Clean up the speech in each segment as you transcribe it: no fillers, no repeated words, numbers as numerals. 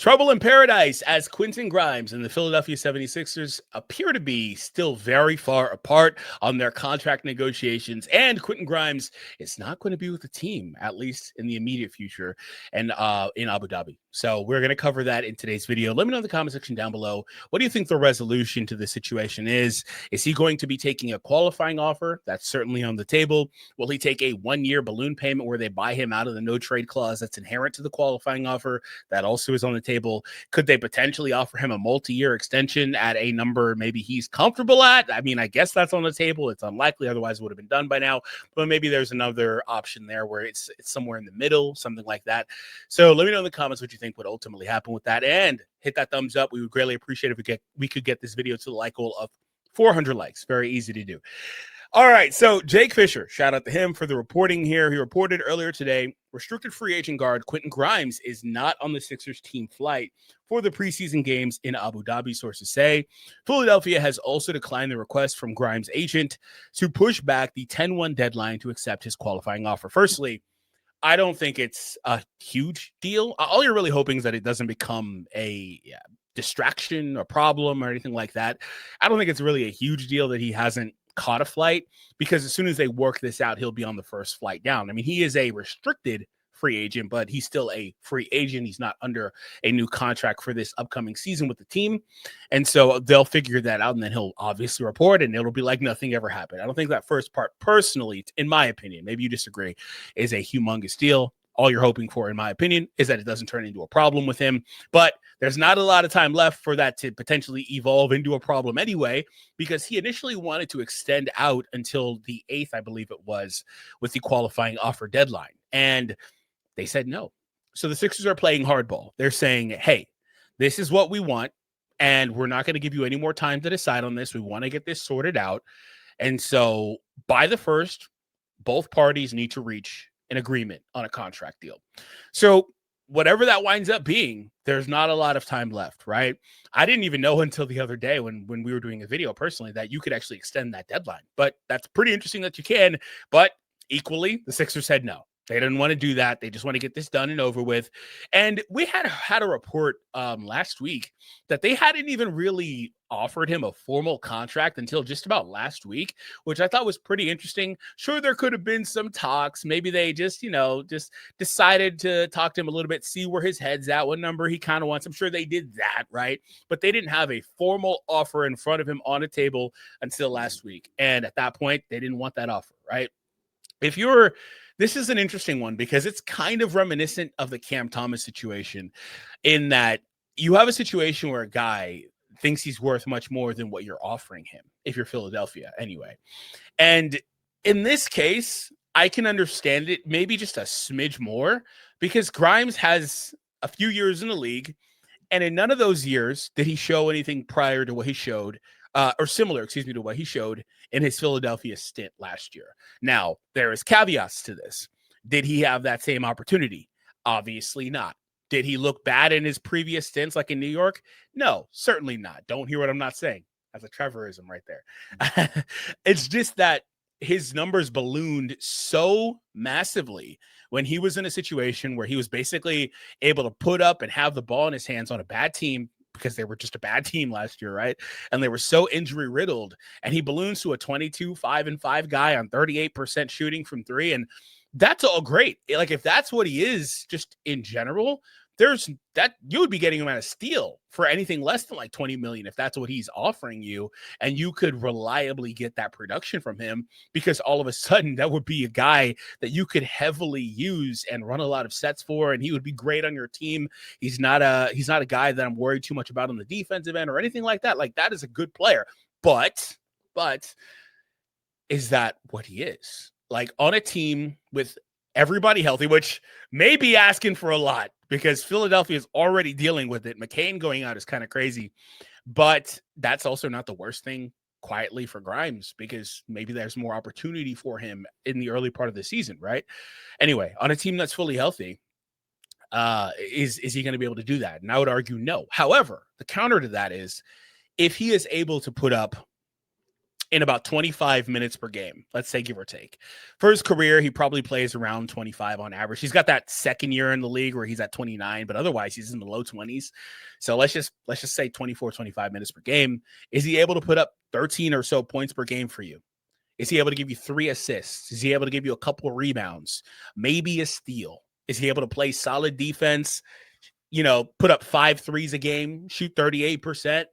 Trouble in paradise as Quentin Grimes and the Philadelphia 76ers appear to be still very far apart on their contract negotiations. And Quentin Grimes is not going to be with the team, at least in the immediate future, and in Abu Dhabi. So we're going to cover that in today's video. Let me know in the comment section down below. What do you think the resolution to this situation is? Is he going to be taking a qualifying offer? That's certainly on the table. Will he take a one-year balloon payment where they buy him out of the no-trade clause that's inherent to the qualifying offer? That also is on the table. Could they potentially offer him a multi-year extension at a number maybe he's comfortable at? I mean, I guess that's on the table. It's unlikely, otherwise it would have been done by now. But maybe there's another option there where it's somewhere in the middle, something like that. So let me know in the comments what you think would ultimately happen with that, and hit that thumbs up. We would greatly appreciate if we could get this video to the like goal of 400 likes. Very easy to do. All right, so Jake Fisher, shout out to him for the reporting here. He reported earlier today, restricted free agent guard Quentin Grimes is not on the Sixers team flight for the preseason games in Abu Dhabi, sources say. Philadelphia has also declined the request from Grimes' agent to push back the 10-1 deadline to accept his qualifying offer. Firstly, I don't think it's a huge deal. All you're really hoping is that it doesn't become a distraction or problem or anything like that. I don't think it's really a huge deal that he hasn't caught a flight, because as soon as they work this out, he'll be on the first flight down. I mean, he is a restricted free agent, but he's still a free agent. He's not under a new contract for this upcoming season with the team. And so they'll figure that out, and then he'll obviously report, and it'll be like nothing ever happened. I don't think that first part, personally, in my opinion, maybe you disagree, is a humongous deal. All you're hoping for, in my opinion, is that it doesn't turn into a problem with him. But there's not a lot of time left for that to potentially evolve into a problem anyway, because he initially wanted to extend out until the 8th, I believe it was, with the qualifying offer deadline. And they said no. So the Sixers are playing hardball. They're saying, hey, this is what we want, and we're not going to give you any more time to decide on this. We want to get this sorted out. And so by the 1st, both parties need to reach an agreement on a contract deal. So whatever that winds up being, there's not a lot of time left, right? I didn't even know until the other day when we were doing a video personally that you could actually extend that deadline. But that's pretty interesting that you can. But equally, the Sixers said no. They didn't want to do that. They just want to get this done and over with. And we had a report last week that they hadn't even really offered him a formal contract until just about last week, which I thought was pretty interesting. Sure, there could have been some talks. Maybe they just decided to talk to him a little bit, see where his head's at, what number he kind of wants. I'm sure they did that, right? But they didn't have a formal offer in front of him on a table until last week. And at that point, they didn't want that offer, right? This is an interesting one because it's kind of reminiscent of the Cam Thomas situation, in that you have a situation where a guy thinks he's worth much more than what you're offering him, if you're Philadelphia anyway. And in this case, I can understand it maybe just a smidge more, because Grimes has a few years in the league, and in none of those years did he show anything prior to what he showed, or similar, to what he showed in his Philadelphia stint last year. Now, there is caveats to this. Did he have that same opportunity? Obviously not. Did he look bad in his previous stints, like in New York? No, certainly not. Don't hear what I'm not saying. That's a Trevorism right there. It's just that his numbers ballooned so massively when he was in a situation where he was basically able to put up and have the ball in his hands on a bad team, because they were just a bad team last year, right? And they were so injury riddled, and he balloons to a 22-5-5 guy on 38% shooting from three. And that's all great. Like, if that's what he is just in general, there's that you would be getting him at a steal for anything less than like 20 million if that's what he's offering you, and you could reliably get that production from him, because all of a sudden that would be a guy that you could heavily use and run a lot of sets for, and he would be great on your team. He's not a guy that I'm worried too much about on the defensive end or anything like that. Like, that is a good player, but is that what he is? Like, on a team with everybody healthy, which may be asking for a lot, because Philadelphia is already dealing with it. McCain going out is kind of crazy, but that's also not the worst thing quietly for Grimes, because maybe there's more opportunity for him in the early part of the season, right? Anyway, on a team that's fully healthy, is he going to be able to do that? And I would argue no. However, the counter to that is, if he is able to put up in about 25 minutes per game, let's say, give or take. For his career, he probably plays around 25 on average. He's got that second year in the league where he's at 29, but otherwise he's in the low 20s. So let's just say 24, 25 minutes per game. Is he able to put up 13 or so points per game for you? Is he able to give you 3 assists? Is he able to give you a couple of rebounds? Maybe a steal? Is he able to play solid defense? Put up 5 threes a game, shoot 38%?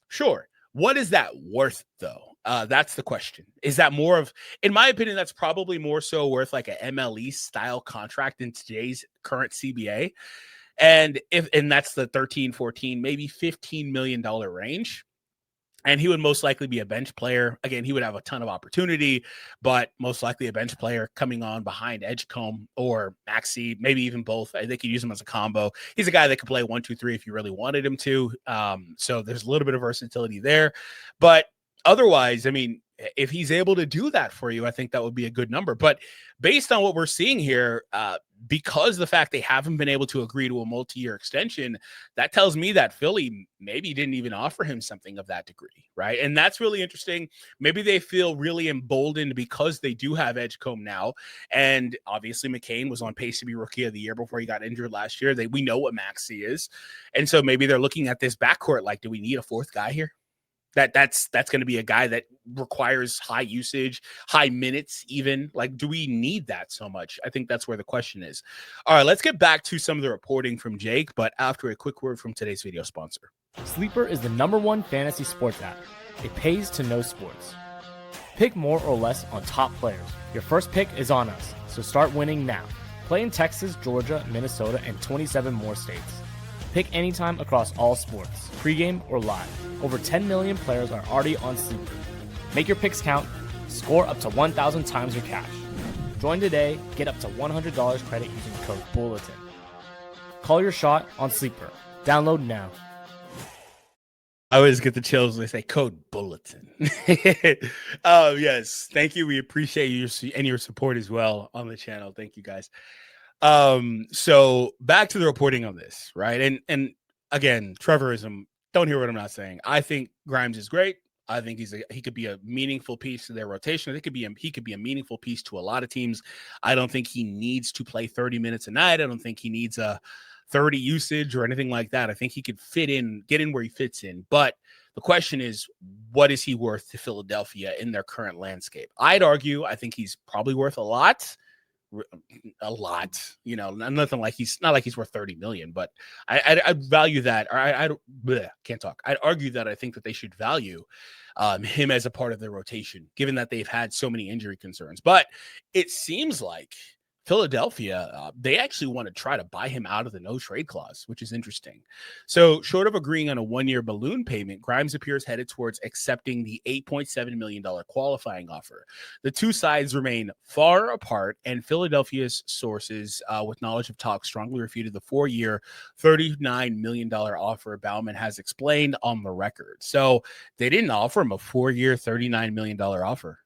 Sure. What is that worth, though? That's the question. Is that more of, in my opinion, that's probably more so worth like a MLE style contract in today's current CBA. And that's the 13, 14, maybe $15 million range. And he would most likely be a bench player. Again, he would have a ton of opportunity, but most likely a bench player coming on behind Edgecombe or Maxey, maybe even both. I think you use him as a combo. He's a guy that could play 1, 2, 3 if you really wanted him to. So there's a little bit of versatility there. But otherwise, I mean, if he's able to do that for you, I think that would be a good number. But based on what we're seeing here, because the fact they haven't been able to agree to a multi-year extension, that tells me that Philly maybe didn't even offer him something of that degree, right? And that's really interesting. Maybe they feel really emboldened because they do have Edgecombe now. And obviously McCain was on pace to be Rookie of the Year before he got injured last year. We know what Maxey is. And so maybe they're looking at this backcourt like, do we need a fourth guy here? That's going to be a guy that requires high usage, high minutes even. Like, do we need that so much? I think that's where the question is. All right, let's get back to some of the reporting from Jake, but after a quick word from today's video sponsor. Sleeper is the #1 fantasy sports app. It pays to know sports. Pick more or less on top players. Your first pick is on us, so start winning now. Play in Texas, Georgia, Minnesota, and 27 more states. Pick anytime across all sports, pregame or live. Over 10 million players are already on Sleeper. Make your picks count. Score up to 1,000 times your cash. Join today. Get up to $100 credit using code BULLETIN. Call your shot on Sleeper. Download now. I always get the chills when they say code BULLETIN. Yes, thank you. We appreciate your support as well on the channel. Thank you, guys. So back to the reporting on this, right? And again, Trevorism, don't hear what I'm not saying. I think Grimes is great. I think he could be a meaningful piece to their rotation. I think he could be a meaningful piece to a lot of teams. I don't think he needs to play 30 minutes a night. I don't think he needs a 30 usage or anything like that. I think he could get in where he fits in. But the question is, what is he worth to Philadelphia in their current landscape? I'd argue, I think he's probably worth a lot, nothing like he's worth 30 million, but I value that. Or can't talk. I'd argue that I think that they should value him as a part of their rotation, given that they've had so many injury concerns. But it seems like Philadelphia, they actually want to try to buy him out of the no trade clause, which is interesting. So short of agreeing on a 1-year balloon payment, Grimes appears headed towards accepting the $8.7 million qualifying offer. The two sides remain far apart, and Philadelphia's sources with knowledge of talks strongly refuted the 4-year, $39 million offer Bauman has explained on the record. So they didn't offer him a 4-year, $39 million offer.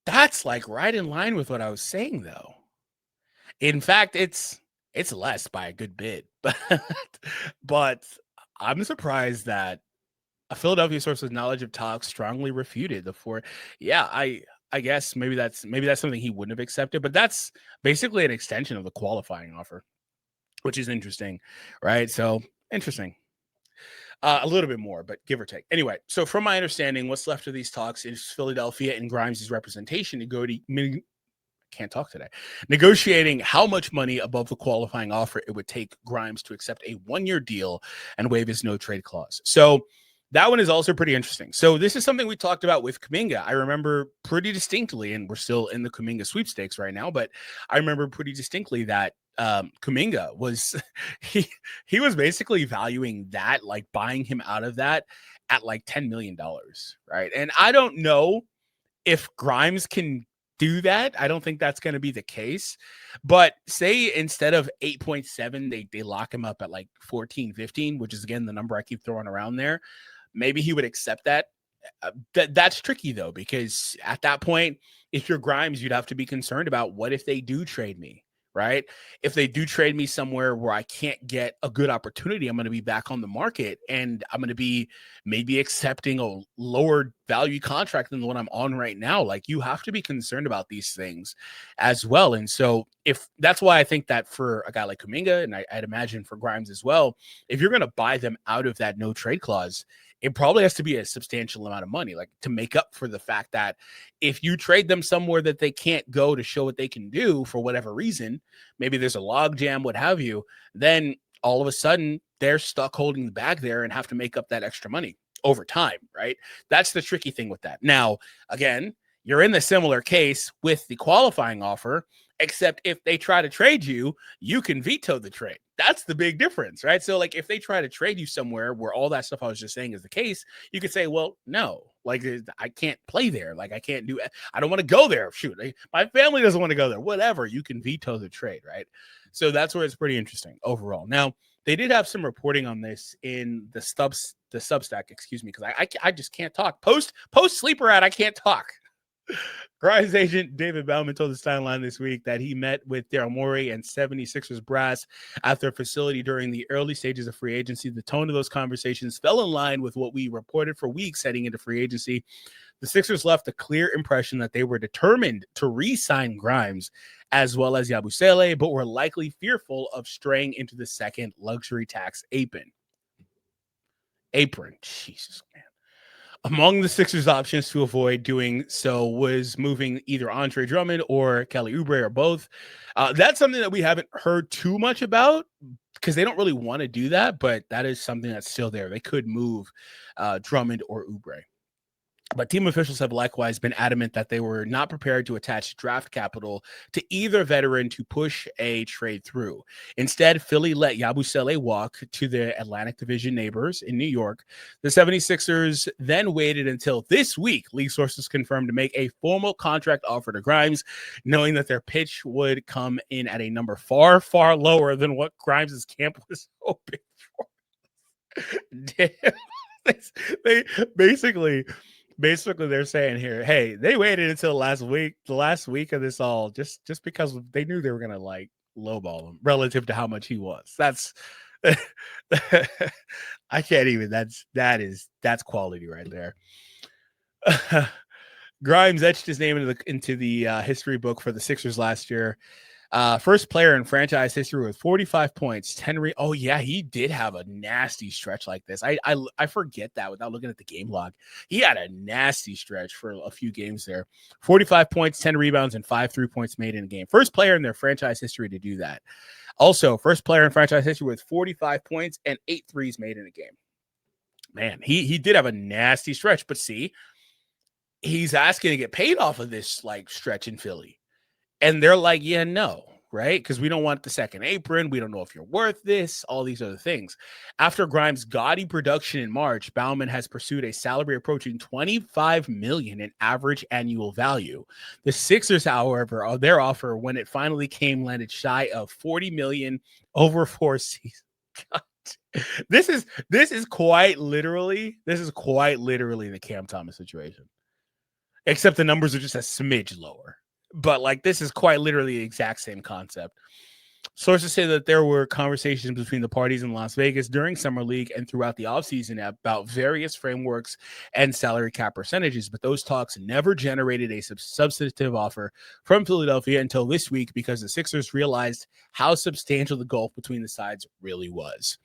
That's like right in line with what I was saying, though. In fact, it's less by a good bit, but I'm surprised that a Philadelphia source with knowledge of talks strongly refuted the 4. Yeah, I guess maybe that's something he wouldn't have accepted, but that's basically an extension of the qualifying offer, which is interesting, right? So interesting. A little bit more, but give or take. Anyway, so from my understanding, what's left of these talks is Philadelphia and Grimes' representation to go to negotiating how much money above the qualifying offer it would take Grimes to accept a 1-year deal and waive his no trade clause. So that one is also pretty interesting. So this is something we talked about with Kuminga. I remember pretty distinctly, and we're still in the Kuminga sweepstakes right now, but I remember pretty distinctly that Kuminga was he was basically valuing that, like buying him out of that at like $10 million, right? And I don't know if Grimes can do that. I don't think that's going to be the case, but say instead of 8.7 they lock him up at like 14, 15, which is again the number I keep throwing around there. Maybe he would accept that. That's tricky though, because at that point, if you're Grimes, you'd have to be concerned about what if they do trade me, right? If they do trade me somewhere where I can't get a good opportunity, I'm going to be back on the market and I'm going to be maybe accepting a lower value contract than the one I'm on right now. Like, you have to be concerned about these things as well. And so if that's why I think that for a guy like Kuminga, and I'd imagine for Grimes as well, if you're going to buy them out of that no trade clause, it probably has to be a substantial amount of money, like to make up for the fact that if you trade them somewhere that they can't go to show what they can do for whatever reason, maybe there's a log jam, what have you, then all of a sudden they're stuck holding the bag there and have to make up that extra money over time, right? That's the tricky thing with that. Now, again, you're in the similar case with the qualifying offer, except if they try to trade you, you can veto the trade. That's the big difference, right? So like if they try to trade you somewhere where all that stuff I was just saying is the case, you could say, well, no, like I can't play there. Like I can't do it. I don't want to go there. Shoot, my family doesn't want to go there. Whatever. You can veto the trade, right? So that's where it's pretty interesting overall. Now, they did have some reporting on this in the Substack, excuse me, because I just can't talk. Post sleeper ad, I can't talk. Grimes agent David Bauman told the Timeline this week that he met with Daryl Morey and 76ers brass at their facility during the early stages of free agency. The tone of those conversations fell in line with what we reported for weeks heading into free agency. The Sixers left a clear impression that they were determined to re-sign Grimes as well as Yabusele, but were likely fearful of straying into the second luxury tax apron. Jesus, man. Among the Sixers' options to avoid doing so was moving either Andre Drummond or Kelly Oubre or both. That's something that we haven't heard too much about because they don't really want to do that, but that is something that's still there. They could move Drummond or Oubre. But team officials have likewise been adamant that they were not prepared to attach draft capital to either veteran to push a trade through. Instead, Philly let Yabusele walk to the Atlantic Division neighbors in New York. The 76ers then waited until this week, league sources confirmed, to make a formal contract offer to Grimes, knowing that their pitch would come in at a number far, far lower than what Grimes' camp was hoping for. Damn. They basically they're saying here, hey, they waited until the last week of this all just because they knew they were gonna like lowball him relative to how much he was. That's I can't even. That's quality right there. Grimes etched his name into the history book for the Sixers last year. First player in franchise history with 45 points, 10 oh yeah, he did have a nasty stretch like this. I forget that without looking at the game log. He had a nasty stretch for a few games there. 45 points, 10 rebounds, and 5 3-points made in a game. First player in their franchise history to do that. Also, first player in franchise history with 45 points and 8 threes made in a game. Man, he did have a nasty stretch, but see, he's asking to get paid off of this like stretch in Philly. And they're like, yeah, no, right? Because we don't want the second apron. We don't know if you're worth this, all these other things. After Grimes' gaudy production in March, Bauman has pursued a salary approaching $25 million in average annual value. The Sixers, however, their offer, when it finally came, landed shy of $40 million over 4 seasons. God. This is quite literally the Cam Thomas situation. Except the numbers are just a smidge lower. But like this is quite literally the exact same concept. Sources say that there were conversations between the parties in Las Vegas during Summer League and throughout the offseason about various frameworks and salary cap percentages, but those talks never generated a substantive offer from Philadelphia until this week because the Sixers realized how substantial the gulf between the sides really was.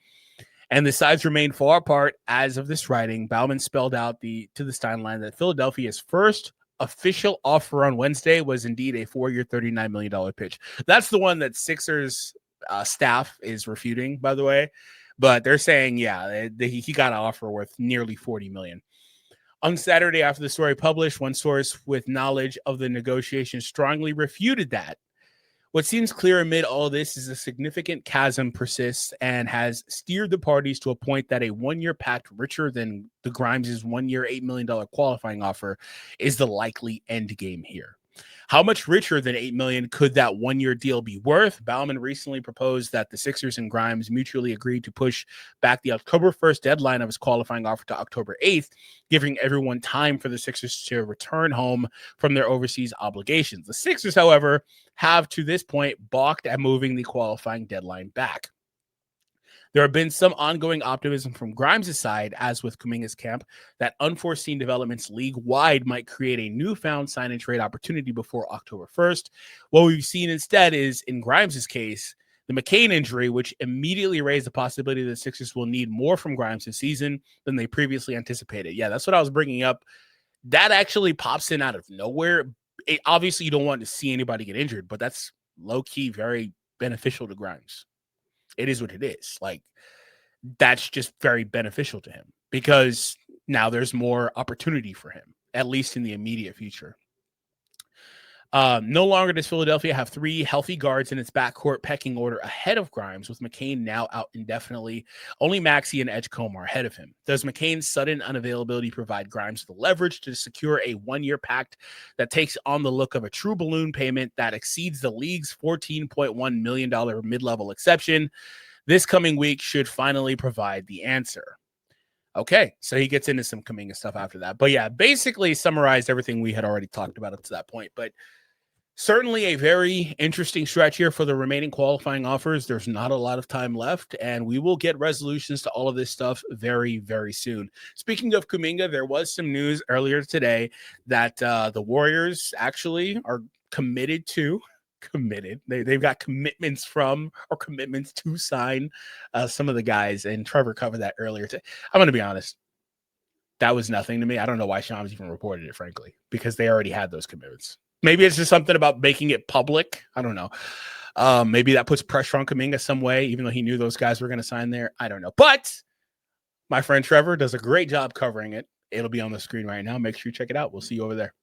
And the sides remained far apart as of this writing. Bauman spelled out to the Timeline that Philadelphia's first official offer on Wednesday was indeed a 4-year, $39 million pitch. That's the one that Sixers staff is refuting, by the way. But they're saying, yeah, he got an offer worth nearly $40 million. On Saturday, after the story published, one source with knowledge of the negotiation strongly refuted that. What seems clear amid all this is a significant chasm persists and has steered the parties to a point that a 1-year pact richer than the Grimes' 1-year, $8 million qualifying offer is the likely end game here. How much richer than $8 million could that one-year deal be worth? Bauman recently proposed that the Sixers and Grimes mutually agreed to push back the October 1st deadline of his qualifying offer to October 8th, giving everyone time for the Sixers to return home from their overseas obligations. The Sixers, however, have to this point balked at moving the qualifying deadline back. There have been some ongoing optimism from Grimes' side, as with Kuminga's camp, that unforeseen developments league-wide might create a newfound sign-and-trade opportunity before October 1st. What we've seen instead is, in Grimes' case, the McCain injury, which immediately raised the possibility that the Sixers will need more from Grimes this season than they previously anticipated. Yeah, that's what I was bringing up. That actually pops in out of nowhere. Obviously, you don't want to see anybody get injured, but that's low-key very beneficial to Grimes. It is what it is. Like, that's just very beneficial to him because now there's more opportunity for him, at least in the immediate future. No longer does Philadelphia have three healthy guards in its backcourt pecking order ahead of Grimes, with McCain now out indefinitely. Only Maxey and Edgecombe are ahead of him. Does McCain's sudden unavailability provide Grimes the leverage to secure a one-year pact that takes on the look of a true balloon payment that exceeds the league's $14.1 million mid-level exception? This coming week should finally provide the answer. Okay, so he gets into some Kuminga stuff after that. But yeah, basically summarized everything we had already talked about up to that point. But certainly a very interesting stretch here for the remaining qualifying offers. There's not a lot of time left, and we will get resolutions to all of this stuff very, very soon. Speaking of Kuminga, there was some news earlier today that the Warriors actually are committed. They've got commitments from or commitments to sign some of the guys, and Trevor covered that earlier. I'm going to be honest. That was nothing to me. I don't know why Shams even reported it, frankly, because they already had those commitments. Maybe it's just something about making it public. I don't know. Maybe that puts pressure on Kuminga some way, even though he knew those guys were going to sign there. I don't know. But my friend Trevor does a great job covering it. It'll be on the screen right now. Make sure you check it out. We'll see you over there.